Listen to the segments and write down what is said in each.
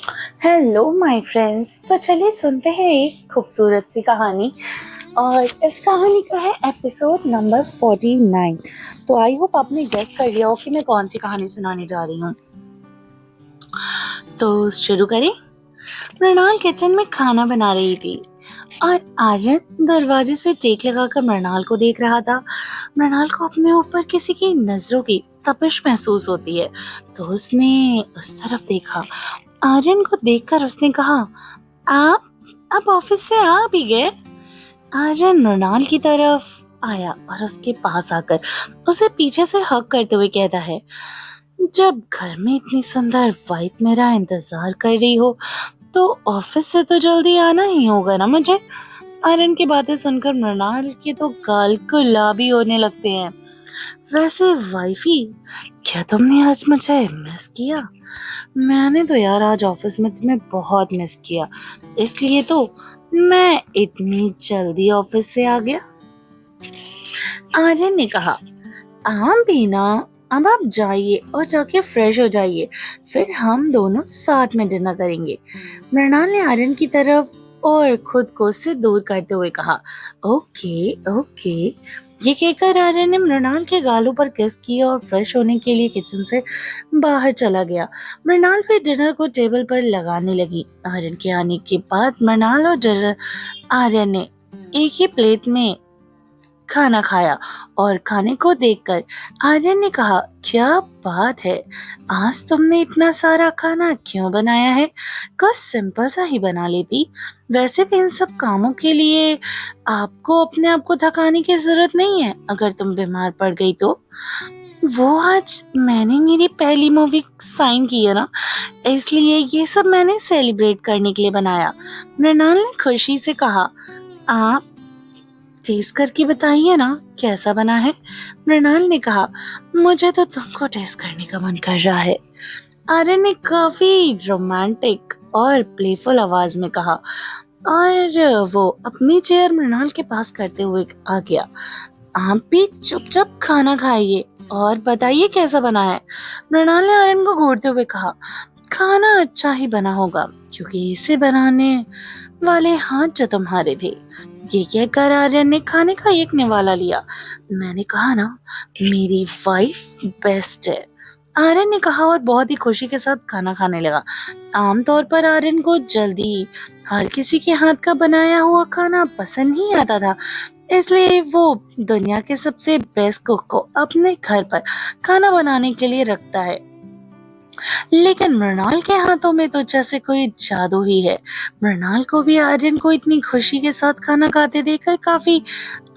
Hello my friends. तो चलिए सुनते हैं एक खूबसूरत सी कहानी। और इस कहानी का है एपिसोड नंबर 49। तो आई होप आपने गेस कर लिया हो कि मैं कौन सी कहानी सुनाने जा रही हूँ। तो शुरू करें। मृणाल किचन में खाना बना रही थी और आर्यन दरवाजे से टेक लगाकर मृणाल को देख रहा था। मृणाल को अपने ऊपर किसी की नजरों की तपिश महसूस होती है, तो उसने उस तरफ देखा। आर्यन को देखकर उसने कहा, आप ऑफिस से आ भी गए? आर्यन मृणाल की तरफ आया और उसके पास आकर उसे पीछे से हक करते हुए कहता है, जब घर में इतनी सुंदर वाइफ मेरा इंतजार कर रही हो तो ऑफिस से तो जल्दी आना ही होगा ना मुझे। आर्यन की बातें सुनकर मृणाल के तो गाल गुलाबी होने लगते हैं। वैसे वाइफी, क्या तुमने आज मुझे मिस किया? मैंने तो यार आज ऑफिस में तुम्हें बहुत मिस किया, इसलिए तो मैं इतनी जल्दी ऑफिस से आ गया। आर्यन ने कहा, आप भी ना, अब आप जाइए और जाके फ्रेश हो जाइए, फिर हम दोनों साथ में डिनर करेंगे। मृणाल ने आर्यन की तरफ और खुद को उससे दूर करते हुए कहा, ओके ओके। ये कहकर आर्यन ने मृणाल के गालों पर किस किया और फ्रेश होने के लिए किचन से बाहर चला गया। मृणाल भी डिनर को टेबल पर लगाने लगी। आर्यन के आने के बाद मृणाल और आर्यन ने एक ही प्लेट में खाना खाया और खाने को देखकर आर्यन ने कहा, क्या बात है, आज तुमने इतना सारा खाना क्यों बनाया है? कुछ सिंपल सा ही बना लेती। वैसे भी इन सब कामों के लिए आपको अपने आप को थकाने की जरूरत नहीं है। अगर तुम बीमार पड़ गई तो वो आज मैंने मेरी पहली मूवी साइन की है ना, इसलिए ये सब मैंने सेलिब्रेट करने के लिए बनाया। मृणाल ने खुशी से कहा, आप टेस्ट करके बताइए ना कैसा बना है। मृणाल ने कहा, मुझे तो तुमको टेस्ट करने का मन कर रहा है। आर्यन ने काफी रोमांटिक और प्लेफुल आवाज में कहा और वो अपनी चेयर मृणाल के पास करते हुए आ गया। आप भी चुपचाप खाना खाइए और बताइए कैसा बना है। मृणाल ने आर्यन को घूरते हुए कहा, खाना अच्छा ही बना होगा क्योंकि इसे बनाने वाले हाथ जो तुम्हारे थे। ये कहकर आर्यन ने खाने का एक निवाला लिया। मैंने कहा ना, मेरी वाइफ बेस्ट है, आर्यन ने कहा और बहुत ही खुशी के साथ खाना खाने लगा। आमतौर पर आर्यन को जल्दी हर किसी के हाथ का बनाया हुआ खाना पसंद ही आता था, इसलिए वो दुनिया के सबसे बेस्ट कुक को अपने घर पर खाना बनाने के लिए रखता है। लेकिन मृणाल के हाथों में तो जैसे कोई जादू ही है। मृणाल को भी आर्यन को इतनी खुशी के साथ खाना खाते देखकर काफी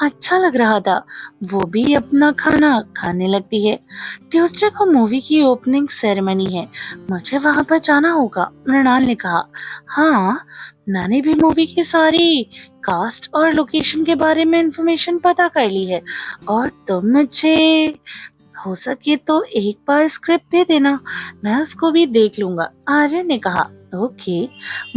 अच्छा लग रहा था। वो भी अपना खाना खाने लगती है। ट्यूसडे को मूवी की ओपनिंग सेरेमनी है, मुझे वहां पर जाना होगा, मृणाल ने कहा। हाँ, मैंने भी मूवी की सारी कास्ट और लोकेशन के बारे में इंफॉर्मेशन पता कर ली है, और तुम मुझे हो सके तो एक बार स्क्रिप्ट दे देना, मैं उसको भी देख लूंगा, आर्यन ने कहा। ओके,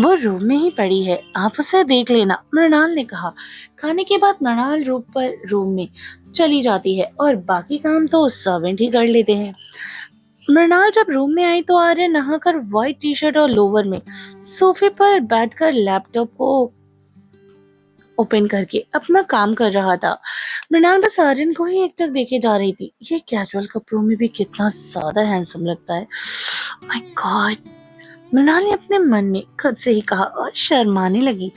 वो रूम में ही पड़ी है, आप उसे देख लेना, मृणाल ने कहा। खाने के बाद मृणाल रूम में चली जाती है और बाकी काम तो सर्वेंट ही कर लेते हैं। मृणाल जब रूम में आई तो आर्यन नहाकर व्हाइट टी शर्ट और लोअर में सोफे पर बैठकर लैपटॉप को ओपन करके अपना काम कर रहा था। मृणाल बस आर्यन को ही एकटक देखे जा रही थी। ये कैजुअल कपड़ों में भी कितना ज्यादा हैंडसम लगता है, माय गॉड, मृणाल ने अपने मन में खुद से ही कहा और शर्माने लगी।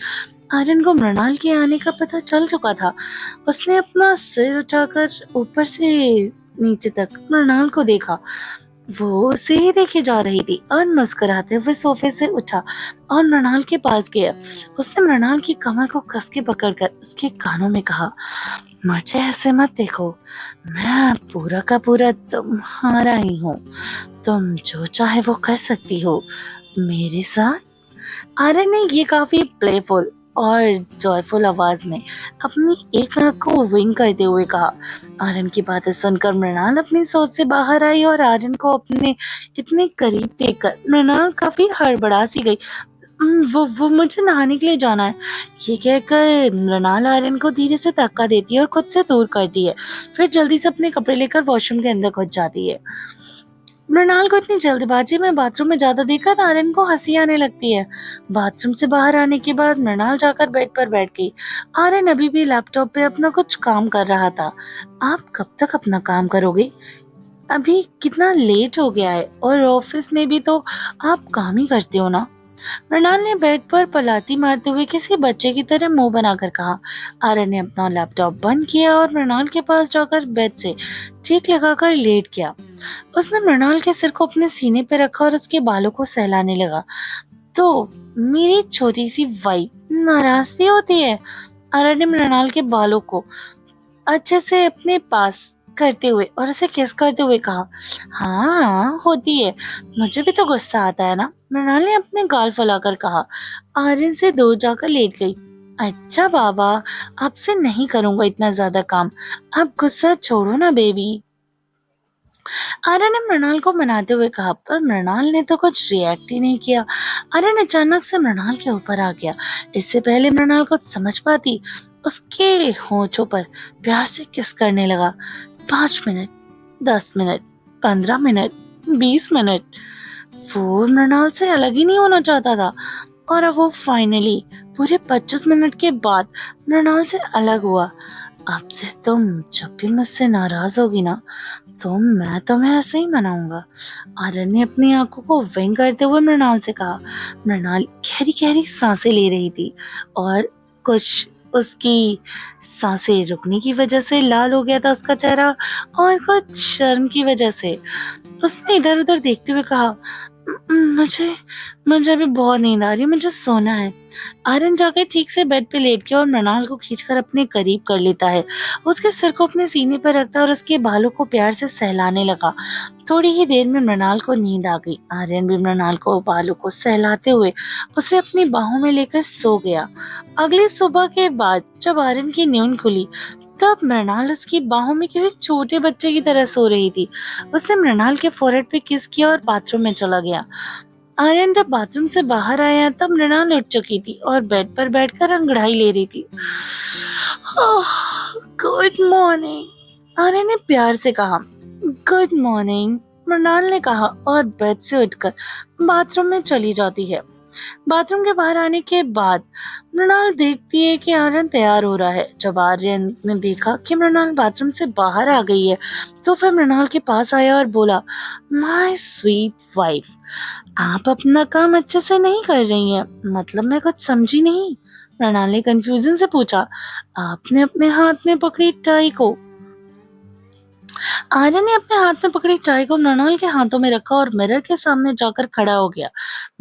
आर्यन को मृणाल के आने का पता चल चुका था। उसने अपना सिर उठाकर ऊपर से नीचे तक मृणाल को देखा। वो उसे ही देखे जा रही थी और मुस्कुराते हुए सोफे से उठा और मृणाल के पास गया। उसने मृणाल की कमर को कस के पकड़कर उसके कानों में कहा, मुझे ऐसे मत देखो, मैं पूरा का पूरा तुम्हारा ही हूँ, तुम जो चाहे वो कर सकती हो मेरे साथ। आर्यन ने ये काफी प्लेफुल और जॉयफुल आवाज में अपनी एक आंख को विंक करते हुए कहा। आर्यन की बातें सुनकर मृणाल अपनी सोच से बाहर आई और आर्यन को अपने इतने करीब देखकर मृणाल काफी हड़बड़ा सी गई। वो मुझे नहाने के लिए जाना है, ये कहकर मृणाल आर्यन को धीरे से धक्का देती है और खुद से दूर करती है। फिर जल्दी से अपने कपड़े लेकर वॉशरूम के अंदर घुस जाती है। मृणाल को इतनी जल्दबाजी में बाथरूम में ज्यादा देखकर आर्यन को हंसी आने लगती है। बाथरूम से बाहर आने के बाद मृणाल जाकर बेड पर बैठ गई। आर्यन अभी भी लैपटॉप पे अपना कुछ काम कर रहा था। आप कब तक अपना काम करोगे? अभी कितना लेट हो गया है और ऑफिस में भी तो आप काम ही करते हो ना। मृणाल ने बेड पर पलाती मारते हुए किसी बच्चे की तरह मुंह बनाकर कहा। आर्यन ने अपना लैपटॉप बंद किया और मृणाल के पास जाकर बेड से चीख लगाकर लेट गया। उसने मृणाल के सिर को अपने सीने पर रखा और उसके बालों को सहलाने लगा। तो मेरी छोटी सी वाइफ नाराज भी होती है? आर्यन ने मृणाल के बालों को अच्छे से अपने पास करते हुए और उसे किस करते हुए कहा। हाँ होती है, मुझे भी तो गुस्सा आता है ना, मृणाल ने अपने गाल फैलाकर कहा। आर्यन से दूर जाकर लेट गई। अच्छा बाबा, आपसे नहीं करूंगा इतना ज्यादा काम, आप गुस्सा छोड़ो ना बेबी, आर्यन ने मृणाल को मनाते हुए कहा। पर मृणाल ने तो कुछ रिएक्ट ही नहीं किया। आर्यन अचानक से मृणाल के ऊपर आ गया। इससे पहले मृणाल कुछ समझ पाती, उसके होठों पर प्यार से किस करने लगा। 5 मिनट, 10 मिनट, 15 मिनट, 20 मिनट, वो मृणाल से अलग ही नहीं होना चाहता था। और अब वो फाइनली पूरे 25 मिनट के बाद मृणाल से अलग हुआ। अब से तुम जब भी मुझसे नाराज होगी ना, तो मैं तुम्हें ऐसे ही मनाऊंगा, आर्यन ने अपनी आंखों को विंक करते हुए मृणाल से कहा। मृणाल गहरी गहरी सांसें ले रही थी और कुछ उसकी सांसें रुकने की वजह से लाल हो गया था उसका चेहरा और कुछ शर्म की वजह से। उसने इधर उधर देखते हुए कहा, मुझे मुझे अभी बहुत नींद आ रही है, मुझे सोना है। आर्यन जाकर ठीक से बेड पे लेट गया और मृणाल को खींचकर अपने करीब कर लेता है। उसके सिर को अपने सीने पर रखता और उसके बालों को प्यार से सहलाने लगा। थोड़ी ही देर में मृणाल को नींद आ गई। आर्यन भी मृणाल को बालों को सहलाते हुए उसे अपनी बाहों में लेकर सो गया। अगली सुबह के बाद जब आर्यन की नींद खुली, तब मृणाल उसकी बाहों में किसी छोटे बच्चे की तरह सो रही थी। उसने मृणाल के फोrehead पे किस किया और बाथरूम में चला गया। आर्यन जब बाथरूम से बाहर आया तब मृणाल उठ चुकी थी और बेड पर बैठकर अंगड़ाई ले रही थी। गुड मॉर्निंग, आर्यन ने प्यार से कहा। गुड मॉर्निंग, मृणाल ने कहा और बेड से उठकर बाथरूम में चली जाती है। बाथरूम के बाहर आने के बाद मृणाल देखती है कि आर्यन तैयार हो रहा है। जब आर्यन ने देखा कि मृणाल बाथरूम से बाहर आ गई है, तो फिर मृणाल के पास आया और बोला, माय स्वीट वाइफ, आप अपना काम अच्छे से नहीं कर रही हैं। मतलब मैं कुछ समझी नहीं, मृणाल ने कंफ्यूजन से पूछा। आपने अपने हाथ में पकड़ी टाई को आर्यन ने अपने हाथ में पकड़ी टाई को मृणाल के हाथों में रखा और मिरर के सामने जाकर खड़ा हो गया।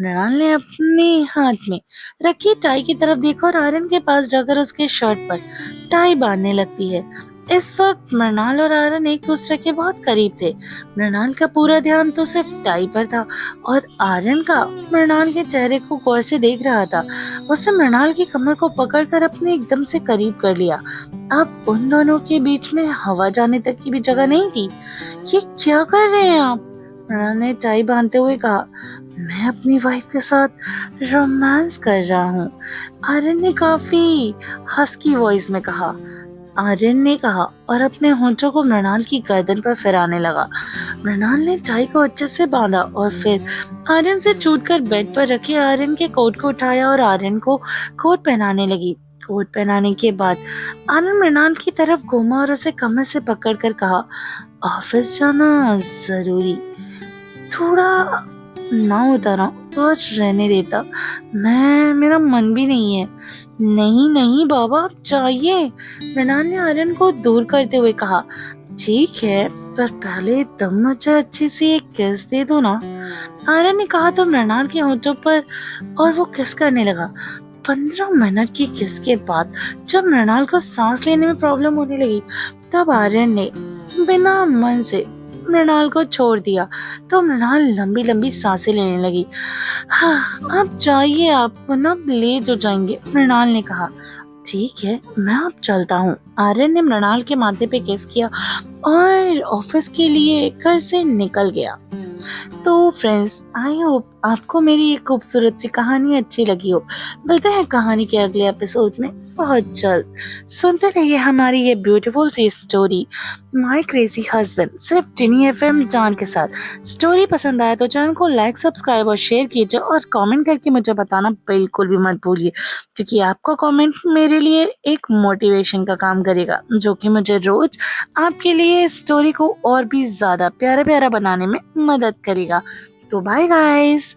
मृणाल ने अपने हाथ में रखी टाई की तरफ देखा और आर्यन के पास जाकर उसके शर्ट पर टाई बांधने लगती है। इस वक्त मृणाल और आर्यन एक दूसरे के बहुत करीब थे। मृणाल का पूरा ध्यान तो सिर्फ टाई पर था और आर्यन का मृणाल के चेहरे को गौर से देख रहा था। उसने मृणाल की कमर को पकड़कर अपने एकदम से करीब कर लिया। अब उन दोनों के बीच में हवा जाने तक की भी जगह नहीं थी। ये क्या कर रहे हैं आप? मृणाल ने टाई बांधते हुए कहा। मैं अपनी वाइफ के साथ रोमांस कर रहा हूँ, आर्यन ने काफी हस्की वॉइस में कहा। आर्यन ने कहा और अपने होंठों को मृणाल की गर्दन पर फिराने लगा। मृणाल ने टाई को अच्छे से बांधा और फिर आर्यन से छूटकर बेड पर रखे आर्यन के कोट को उठाया और आर्यन को कोट पहनाने लगी। कोट पहनाने के बाद आर्यन मृणाल की तरफ घूमा और उसे कमर से पकड़कर कहा, ऑफिस जाना जरूरी, थोड़ा ना होता ना तो आज रहने देता, मेरा मन भी नहीं है। नहीं नहीं बाबा, आप चाहिए, मृणाल ने आर्यन को दूर करते हुए कहा। ठीक है, पर पहले तुम मुझे अच्छी सी एक किस दे दो ना, आर्यन ने कहा तो मृणाल के होठों पर और वो किस करने लगा। 15 मिनट की किस के बाद जब मृणाल को सांस लेने में प्रॉब्लम होने लगी, तब आर्यन ने बिना मन से मृणाल को छोड़ दिया तो मृणाल लंबी लंबी सांसें लेने लगी। हाँ, आप जाइए, आप ना लेट हो जाएंगे, मृणाल ने कहा। ठीक है, मैं अब चलता हूँ, आर्यन ने मृणाल के माथे पे किस किया और ऑफिस के लिए घर से निकल गया। तो फ्रेंड्स, आई होप आपको मेरी एक खूबसूरत सी कहानी अच्छी लगी हो। मिलते हैं कहानी के अगले एपिसोड में। बहुत जल्द। सुनते रहिए हमारी ये ब्यूटीफुल सी स्टोरी माय क्रेजी हस्बैंड सिर्फ टिनी एफएम जान के साथ। स्टोरी पसंद आए तो चैनल को लाइक सब्सक्राइब और शेयर कीजिए और कमेंट करके मुझे बताना बिल्कुल भी मत भूलिए, क्योंकि आपका कमेंट मेरे लिए एक मोटिवेशन का काम करेगा, जो कि मुझे रोज आपके लिए स्टोरी को और भी ज्यादा प्यारा प्यारा बनाने में मदद करेगा। तो बाय गाइस।